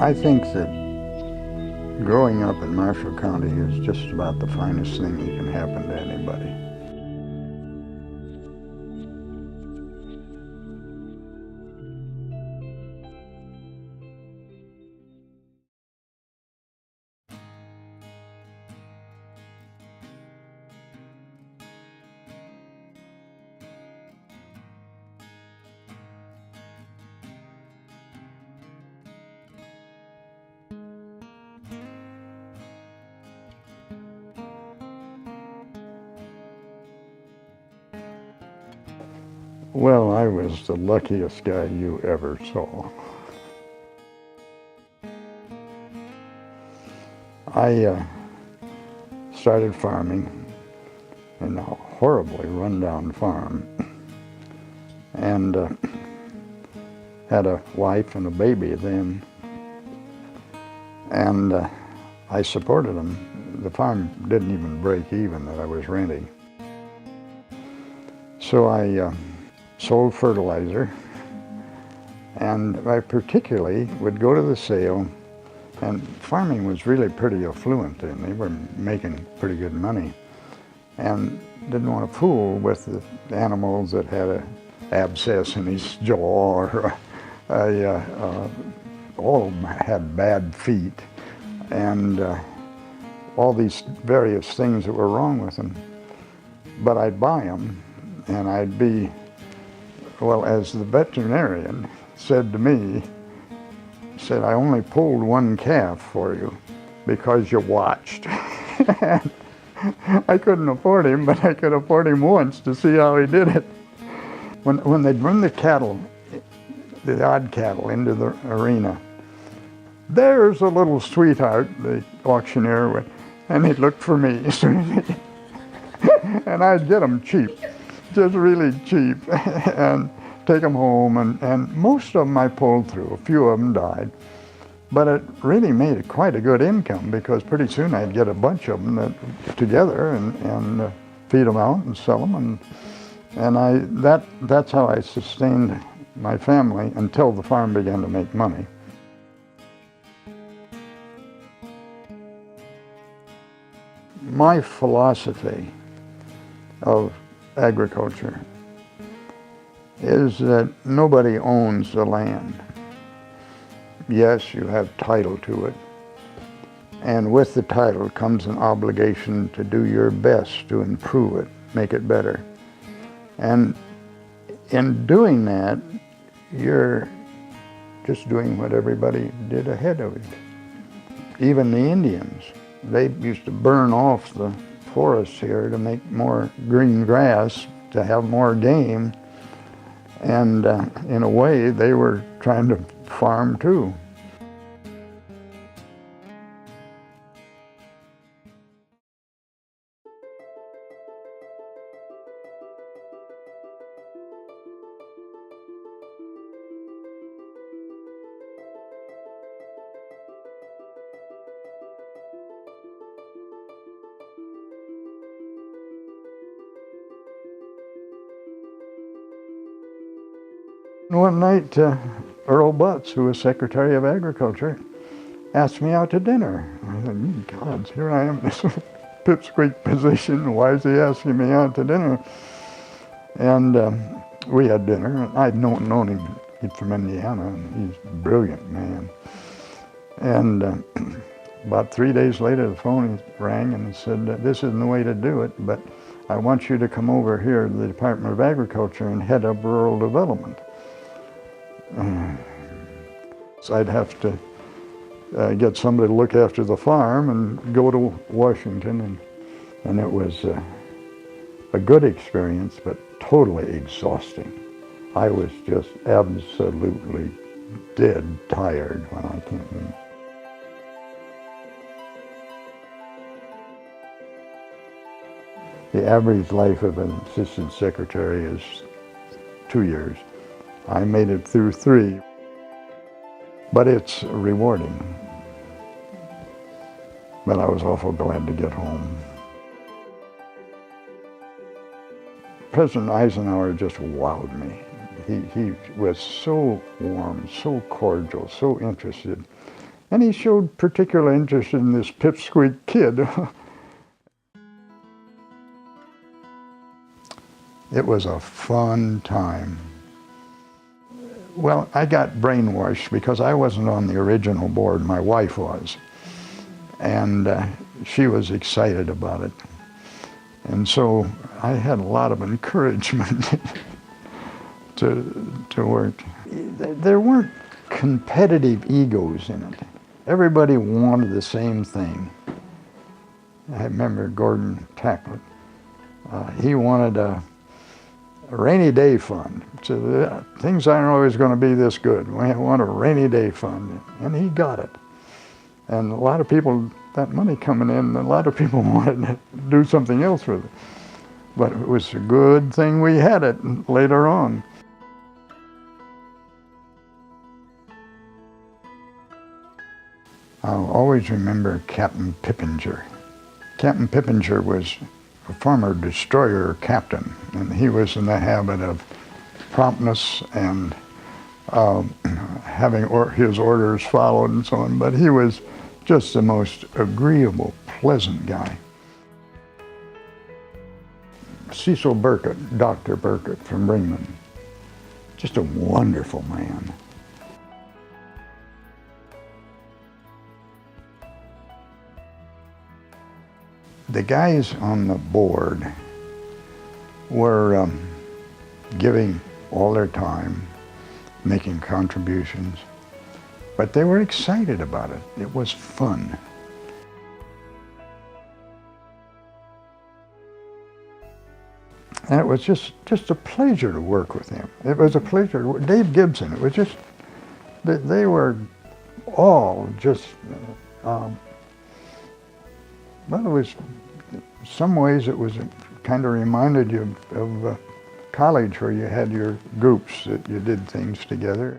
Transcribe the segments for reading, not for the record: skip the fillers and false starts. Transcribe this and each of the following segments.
I think that growing up in Marshall County is just about the finest thing that can happen to anybody. Well, I was the luckiest guy you ever saw. I started farming in a horribly run-down farm and had a wife and a baby then, and I supported them. The farm didn't even break even that I was renting. So I sold fertilizer, and I particularly would go to the sale, and farming was really pretty affluent then. They were making pretty good money, and didn't want to fool with the animals that had an abscess in his jaw, or all of them had bad feet, and all these various things that were wrong with them. But I'd buy them, and I'd be, well, as the veterinarian said to me, said, I only pulled one calf for you because you watched. I couldn't afford him, but I could afford him once to see how he did it. When they'd run the cattle, the odd cattle, into the arena, there's a little sweetheart, the auctioneer would, and he'd look for me. And I'd get them cheap, just really cheap, and take them home, and most of them I pulled through. A few of them died. But it really made it quite a good income, because pretty soon I'd get a bunch of them together and feed them out and sell them. And that's how I sustained my family until the farm began to make money. My philosophy of agriculture is that nobody owns the land. Yes, you have title to it, and with the title comes an obligation to do your best to improve it, make it better. And in doing that, you're just doing what everybody did ahead of you. Even the Indians, they used to burn off the forests here to make more green grass, to have more game. And in a way, they were trying to farm too. One night, Earl Butts, who was Secretary of Agriculture, asked me out to dinner. I said, gods, here I am in this pipsqueak position. Why is he asking me out to dinner? And we had dinner, and I'd known him. He's from Indiana, and he's a brilliant man. And about 3 days later, the phone rang, and he said, this isn't the way to do it, but I want you to come over here to the Department of Agriculture and head up rural development. So I'd have to get somebody to look after the farm and go to Washington, and it was a good experience, but totally exhausting. I was just absolutely dead tired when I came in. The average life of an assistant secretary is 2 years. I made it through 3, but it's rewarding. But I was awful glad to get home. President Eisenhower just wowed me. He was so warm, so cordial, so interested. And he showed particular interest in this pipsqueak kid. It was a fun time. Well, I got brainwashed because I wasn't on the original board, my wife was. And she was excited about it. And so I had a lot of encouragement to work. There weren't competitive egos in it. Everybody wanted the same thing. I remember Gordon Tacklet. He wanted a rainy day fund. So things aren't always going to be this good. We want a rainy day fund, and he got it. And a lot of people, that money coming in, a lot of people wanted to do something else with it. But it was a good thing we had it later on. I'll always remember Captain Pippinger. Captain Pippinger was a former destroyer captain, and he was in the habit of promptness and having his orders followed and so on, but he was just the most agreeable, pleasant guy. Cecil Burkett, Dr. Burkett from Ringman, just a wonderful man. The guys on the board were giving all their time, making contributions, but they were excited about it. It was fun. And it was just a pleasure to work with him. It was a pleasure. Dave Gibson, it was just, they were all just, well, it was, in some ways it was, kind of reminded you of college where you had your groups that you did things together.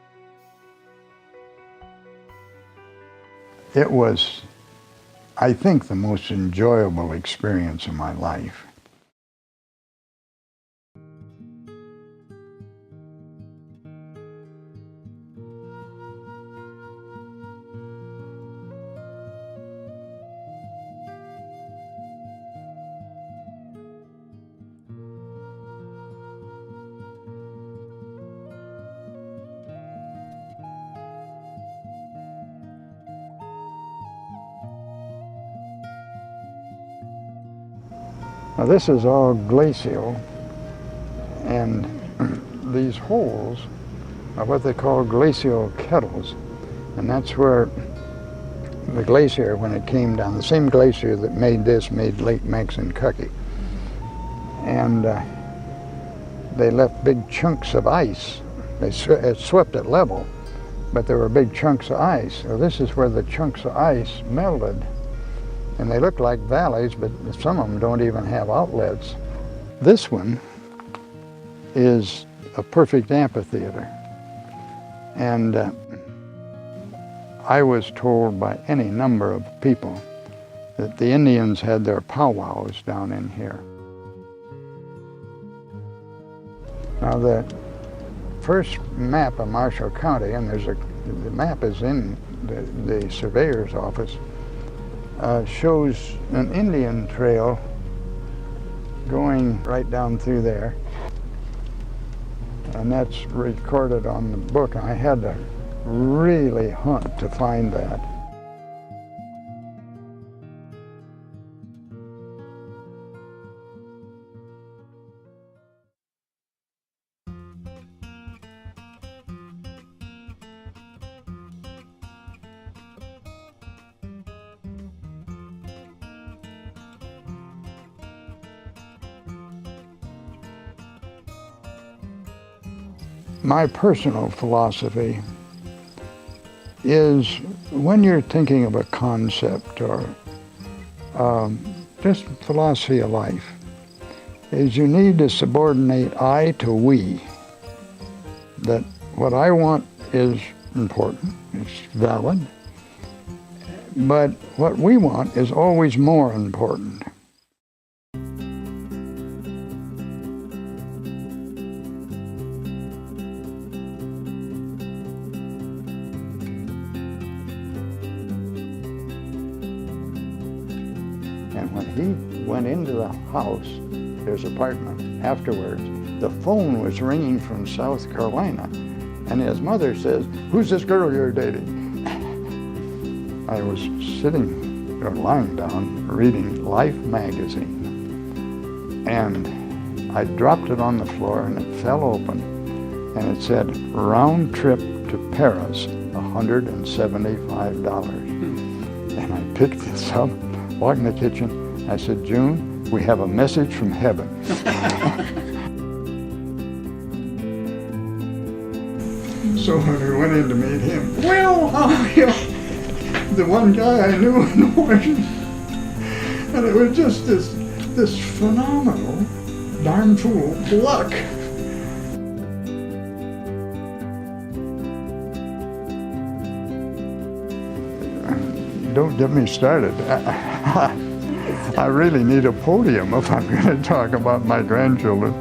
It was, I think, the most enjoyable experience of my life. Now this is all glacial, and these holes are what they call glacial kettles, and that's where the glacier, when it came down, the same glacier that made this, made Lake Maxinkuckee, and they left big chunks of ice. It swept at level, but there were big chunks of ice. So this is where the chunks of ice melted. And they look like valleys, but some of them don't even have outlets. This one is a perfect amphitheater. And I was told by any number of people that the Indians had their powwows down in here. Now the first map of Marshall County, and the map is in the surveyor's office, shows an Indian trail going right down through there, and that's recorded on the book. I had to really hunt to find that. My personal philosophy is, when you're thinking of a concept or just philosophy of life, is you need to subordinate I to we. That what I want is important, it's valid, but what we want is always more important. And when he went into the house, his apartment, afterwards, the phone was ringing from South Carolina. And his mother says, "Who's this girl you're dating?" I was sitting or lying down reading Life magazine. And I dropped it on the floor and it fell open. And it said, "Round trip to Paris, $175. And I picked this up, walked in the kitchen. I said, "June, we have a message from heaven." So when we went in to meet him, "Well, how are you?" The one guy I knew in the morning. And it was just this phenomenal, darn fool luck. Don't get me started. I really need a podium if I'm going to talk about my grandchildren.